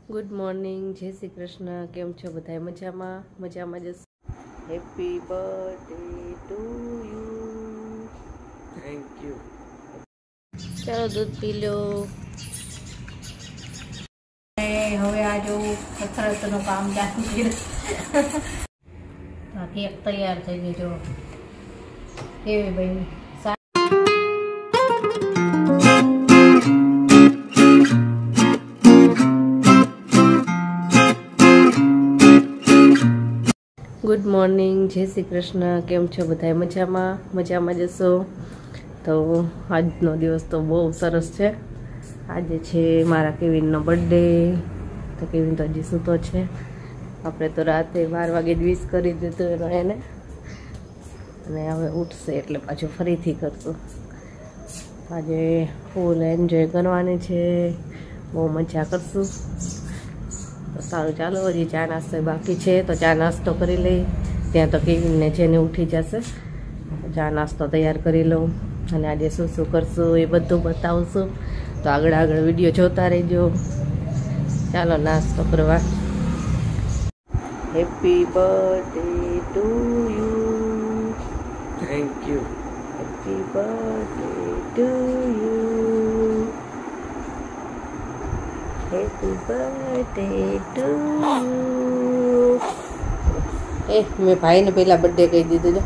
Good morning, जय श्री कृष्ण। केम छो बधाय? मजामा जस। Happy birthday to you. Thank you. चलो दूध पी लो। હવે આ જો કસરતનું કામ ચાલુ છે તો કેક તૈયાર થઈ ગઈ જો કેવી બની। गुड मॉर्निंग, जय श्री कृष्ण। केम छो बधाय? मजामा जसो। तो આજનો દિવસ તો બહુ સરસ છે। આજે છે મારા કેવિનનો બર્થડે। તો કેવિન તો હજી સૂતો છે। આપણે તો રાતે 12 વાગે જ વિશ કરી દીધું એને, અને હવે ઉઠશે એટલે પાછું ફરીથી કરશું। આજે ફૂલ એન્જોય કરવાની છે, બહુ મજા કરશું। તો સારું, ચાલો હજી ચા નાસ્તો બાકી છે તો ચા નાસ્તો કરી લઈ। ત્યાં તો કેવિનને જેને ઉઠી જશે, ચા નાસ્તો તૈયાર કરી લઉં અને આજે શું શું કરશું એ બધું બતાવશું। તો આગળ વિડીયો જોતા રહેજો। ચાલો નાસ્તો કરવા। Happy birthday to you. Thank you. Happy birthday to you. Happy birthday to you. મેં ભાઈને પહેલા બર્થડે કહી દીધું છે।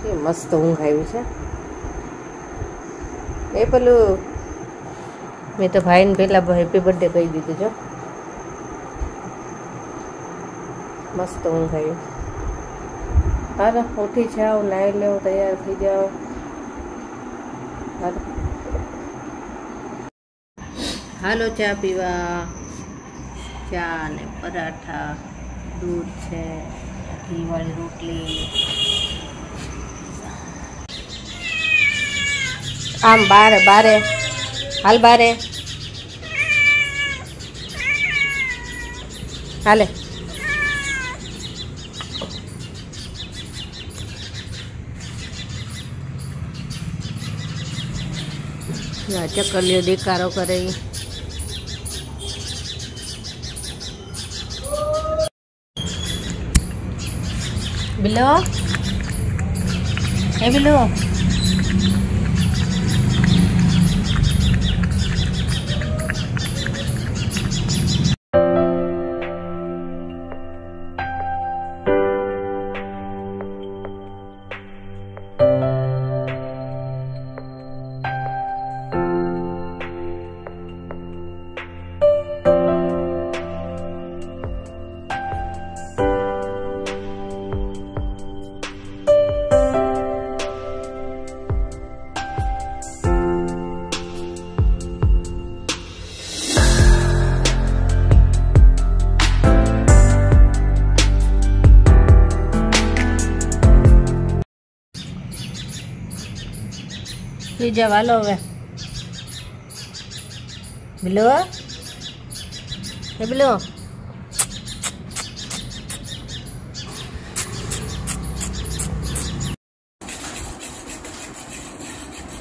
કે મસ્ત ઊંઘ આવી છે। પેલું મેં તો ભાઈને પહેલા હેપી બર્થડે કહી દીધું છે। મસ્ત ઊંઘ આવી। હાલો ઉઠી જાઓ, નાહી લો, તૈયાર થઈ જાઓ। હાલો ચા પીવા। ચા ને પરાઠા, દૂધ છે, ઘીવાળી રોટલી। આમ બારે હાલ, બારે હાલે। ચકલીઓ દેકારો કરે। બિલો બિલો પીજા વાલો હવે બિલો બિલો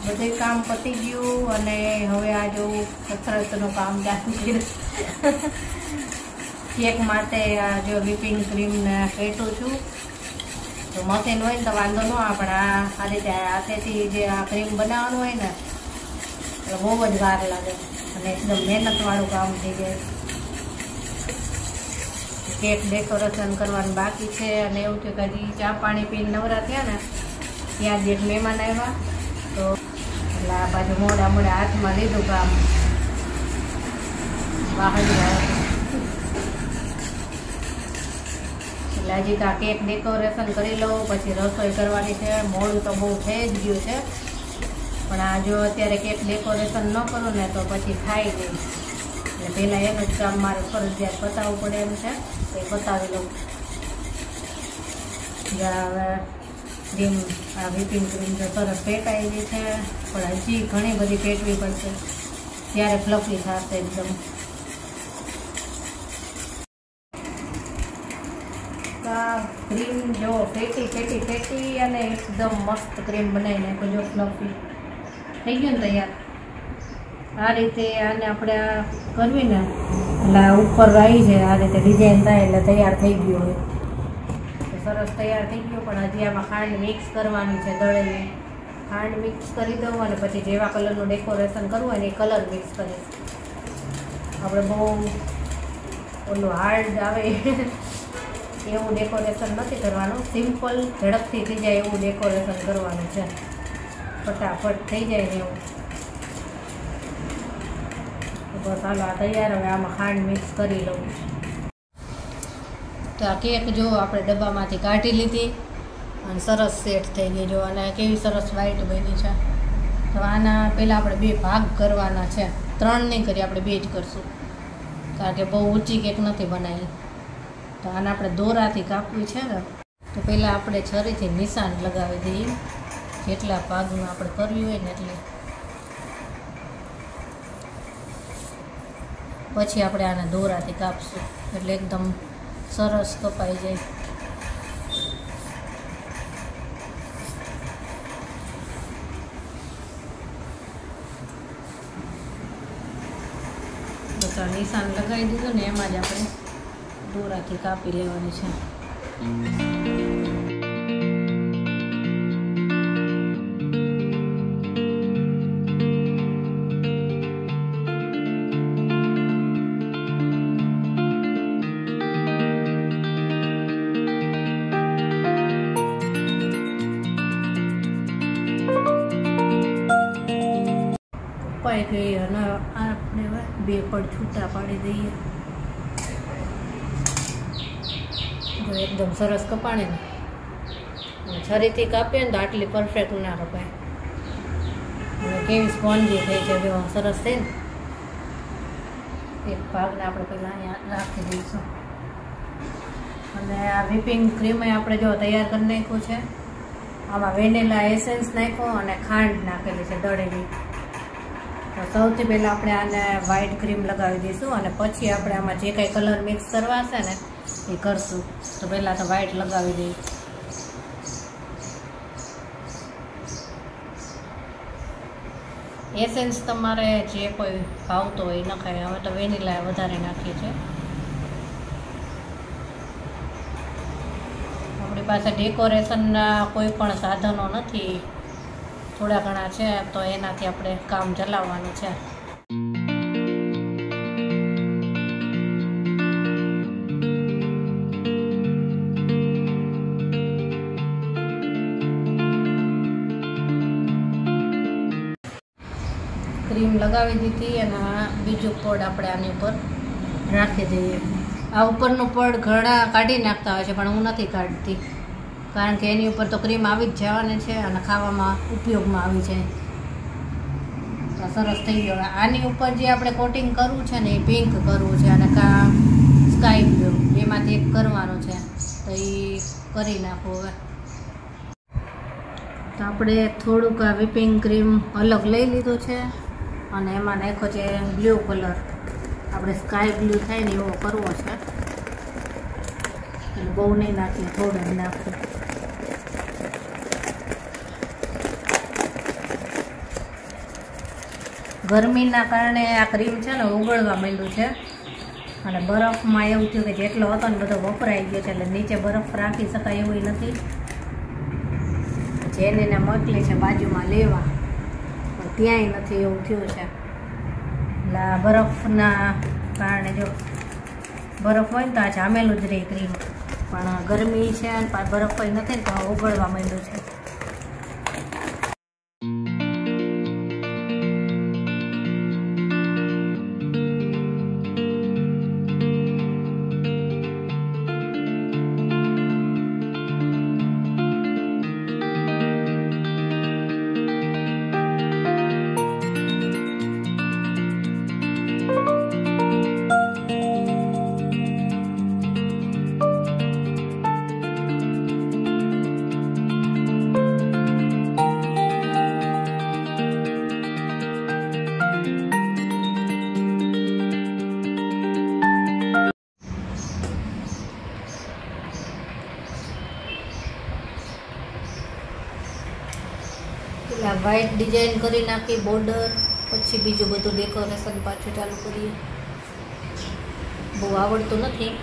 બધું કામ પતી ગયું અને હવે આ જો કસરતનું કામ ચાલુ છે। કેક માટે આ જો વ્હીપિંગ ક્રીમ ને ફેટું છું। તો મશીન હોય ને તો વાંધો ન આવે, પણ આ રીતે હાથેથી જે આ ક્રીમ બનાવવાનું હોય ને એટલે બહુ જ વાર લાગે અને એકદમ મહેનતવાળું કામ થઈ જાય। કેક ડેકોરેશન કરવાનું બાકી છે અને એવું છે કે હજી ચા પાણી પીને નવરા થયા ને ત્યાં જ એક મહેમાન આવ્યા, તો એટલે આ બાજુ મોડા હાથમાં લીધું કામ બહાર એટલે હજી તો આ કેક ડેકોરેશન કરી લઉં, પછી રસોઈ કરવાની છે। મોડું તો બહુ થઈ જ ગયું છે, પણ આ જો અત્યારે કેક ડેકોરેશન ન કરું ને તો પછી થાય નહીં, એટલે પહેલાં એનું જ કામ મારે ફરજિયાત બતાવવું પડે એમ છે, તો એ બતાવી લઉં। હવે ક્રીમ આ વ્હીપિંગ ક્રીમ તો સરસ ફેટાઈ ગઈ છે, પણ હજી ઘણી બધી ફેટવી પડશે ત્યારે ફ્લફી થશે એકદમ। ક્રીમ જો ફેટી અને એકદમ મસ્ત ક્રીમ બનાવીને જો ફ્લફી થઈ ગયું ને તૈયાર। આ રીતે આને આપણે કરવી ને એટલે ઉપર આવી જાય આ રીતે ડિઝાઇન થાય એટલે તૈયાર થઈ ગયું હોય તો સરસ તૈયાર થઈ ગયું. પણ હજી આમાં ખાંડ મિક્સ કરવાની છે, દળેલી ખાંડ મિક્સ કરી દઉં અને પછી જેવા કલરનું ડેકોરેશન કરવું હોય ને એ કલર મિક્સ કરીશ. આપણે બહુ ઓલું હાર્ડ આવે એવું ડેકોરેશન નથી કરવાનું, સિમ્પલ ઝડપથી થઈ જાય એવું ડેકોરેશન કરવાનું છે, ફટાફટ થઈ જાય ને એવું. બસ હાલો આ તૈયાર. હવે આમાં ખાંડ મિક્સ કરી લઉં. તો આ કેક જો આપણે ડબ્બામાંથી કાઢી લીધી અને સરસ સેટ થઈ ગઈ જો, અને કેવી સરસ વ્હાઈટ બની છે. તો આના પહેલાં આપણે 2 ભાગ કરવાના છે, 3 નહીં કરીએ, આપણે 2 જ કરશું કારણ કે બહુ ઊંચી કેક નથી બનાવી. તો આને આપણે દોરાથી કાપવી છે ને, તો પહેલાં આપણે છરીથી નિશાન લગાવી દઈએ જેટલા ભાગનું આપણે કરવી હોય ને એટલે. પછી આપણે આને દોરાથી કાપશું એટલે એકદમ સરસ કપાઈ જાય. બસ આ નિશાન લગાવી દીધું ને એમાં જ આપણે દોરાથી કાપી લેવાની છે. કપાઈ ગઈ અને આપણે 2 પડ છૂટા પાડી દઈએ. જો એકદમ સરસ કપાણે ને, છરીથી કાપીએ ને તો આટલી પરફેક્ટ ના કપાય. અને કેવી સ્પોન્જી થઈ છે જો, સરસ થઈ ને. એક ભાગને આપણે પહેલાં અહીંયા રાખી દઈશું. અને આ વ્હીપિંગ ક્રીમ આપણે જો તૈયાર કરી નાખ્યું છે. આમાં વેનીલા એસેન્સ નાખ્યો અને ખાંડ નાખેલી છે દળેલી. તો સૌથી પહેલાં આપણે આને વ્હાઈટ ક્રીમ લગાવી દઈશું અને પછી આપણે આમાં જે કંઈ કલર મિક્સ કરવા હશે ને એ કરશું. તો પહેલાં તો વ્હાઈટ લગાવી દઈએ. એસેન્સ તમારે જે કોઈ ભાવતો હોય નખાય. અમે તો વેનીલા વધારે નાખીએ છીએ. આપણી પાસે ડેકોરેશનના કોઈ પણ સાધનો નથી, થોડા ઘણા છે, તો એનાથી આપણે કામ ચલાવવાનું છે. ક્રીમ લગાવી દીધી અને બીજું પડ આપણે આની ઉપર રાખી દઈએ. આ ઉપરનું પડ ઘણા કાઢી નાખતા હોય છે પણ હું નથી કાઢતી કારણ કે એની ઉપર તો ક્રીમ આવી જ જવાની છે અને ખાવામાં ઉપયોગમાં આવી જાય. તો સરસ થઈ ગયો. આની ઉપર જે આપણે કોટિંગ કરવું છે ને એ પિંક કરવું છે અને સ્કાય બ્લુ એમાંથી એક કરવાનું છે. તો એ કરી નાખું હવે. તો આપણે થોડુંક આ વ્હીપિંગ ક્રીમ અલગ લઈ લીધું છે અને એમાં નાખ્યો છે બ્લુ કલર. આપણે સ્કાય બ્લુ થાય ને એવો કરવો છે. એટલે બહુ નહીં નાખીએ, થોડું જ નાખીએ. ગરમીના કારણે આ ક્રીમ છે ને ઓગળવા માંડ્યું છે અને બરફમાં એવું થયું કે જેટલો હતો ને બધો વપરાઈ ગયો છે. એટલે નીચે બરફ રાખી શકાય એવું નથી. જેને મોકલી છે બાજુમાં લેવા પણ ત્યાંય નથી એવું થયું છે. એટલે આ બરફના કારણે જો બરફ હોય ને તો આ જામેલું જ રહે ક્રીમ, પણ ગરમી છે અને બરફ હોય નથી ને તો ઓગળવા માંડ્યું છે. વ્હાઈટ ડિઝાઇન કરી નાખી બોર્ડર પછી બીજું બધું ડેકોરેશન પાછું ચાલુ કરીએ. બહુ આવડતું નથી,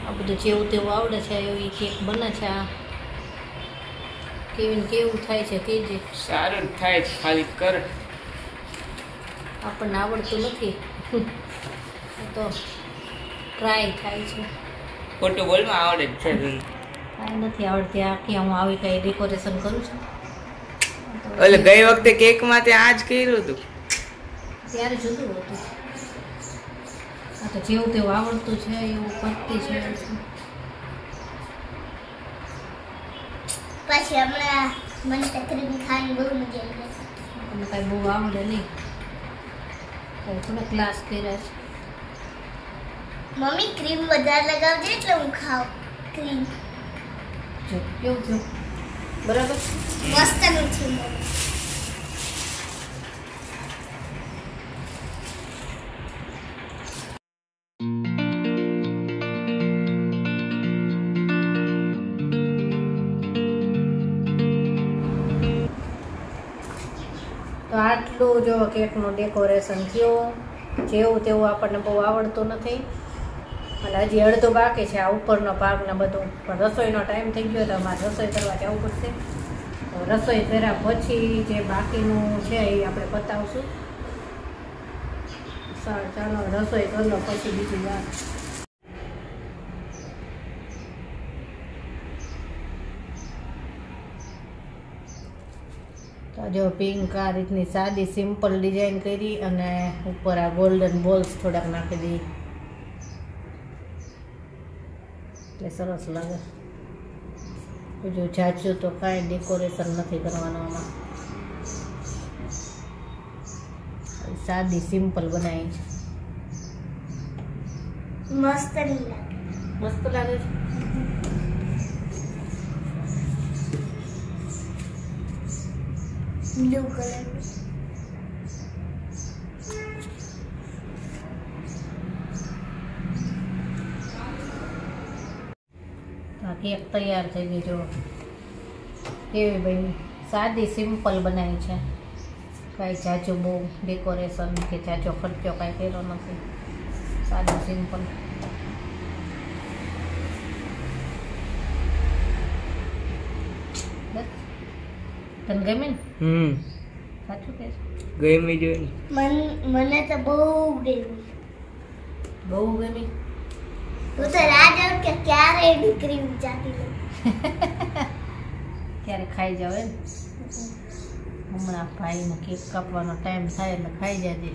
આ બધું જેવું તેવું આવડે છે. એવી કેક બને છે. આ કેવું થાય છે કેજે. સારું થાય છે, ખાલી કર. આપણને આવડતું નથી તો ટ્રાય થાય છે. ખોટું બોલમાં આવડે જ છે. કાંઈ નથી આવડતી. આખી હું આવી કંઈ ડેકોરેશન કરું છું. ઓલે ગઈ વખતે કેક માં તે આજ કર્યું હતું, ત્યારે જુદું હતું. આ તો જેવું તેવું આવડતું છે એવું કરતી છે. પછી હમણાં મને તકરીબન ખાવાની બહુ મજા આવી ગઈ. મને કાંઈ બહુ આવડે નહીં, થોડા ક્લાસ કર્યા છે. મમ્મી ક્રીમ વધારે લગાવજે એટલે હું ખાઉં ક્રીમ. જો કેવું થયું, બરાબર. મસ્ત નું છે મમ્મી. તો આટલું જો કેકનું ડેકોરેશન થયું. જેવું તેવું આપણને બહુ આવડતું નથી અને હજી અડધું બાકી છે. આ ઉપરનો ભાગ ને બધું, પણ રસોઈનો ટાઈમ થઈ ગયો તો અમારે રસોઈ કરવા જવું પડશે. તો રસોઈ કર્યા પછી જે બાકીનું છે એ આપણે પતાવશું. સારું, ચાલો રસોઈ કરી લો પછી બીજી વાત. તો જો પિંક આ રીતની સાદી સિમ્પલ ડિઝાઇન કરી અને ઉપર આ ગોલ્ડન બોલ્સ થોડાક નાખી દઈ એટલે સરસ લાગે. બીજું જાજુ તો કાંઈ ડેકોરેશન નથી કરવાનું આમાં, સાદી સિમ્પલ બનાવી છે. મસ્ત નહીં લાગે. મસ્ત લાગે છે. Blue colour. કેક તૈયાર થઈ ગઈ. જો કેવી બની, સાદી સિમ્પલ બનાવી છે. કાંઈ જાજુ બહુ ડેકોરેશન કે જાજો ખર્ચો કાંઈ કર્યો નથી, સાદી સિમ્પલ. બસ તને ગમે ને? સાચું કે ગમી જોઈ મને તો બહુ ગમી. બહુ ગમી. હું તો રાહ જોઉં કે ક્યારે એની ક્રીમ જાતી લે. ક્યારે ખાઈ જાવ ને. હમણાં ભાઈનો કેક કાપવાનો ટાઈમ થાય એટલે ખાઈ જાય.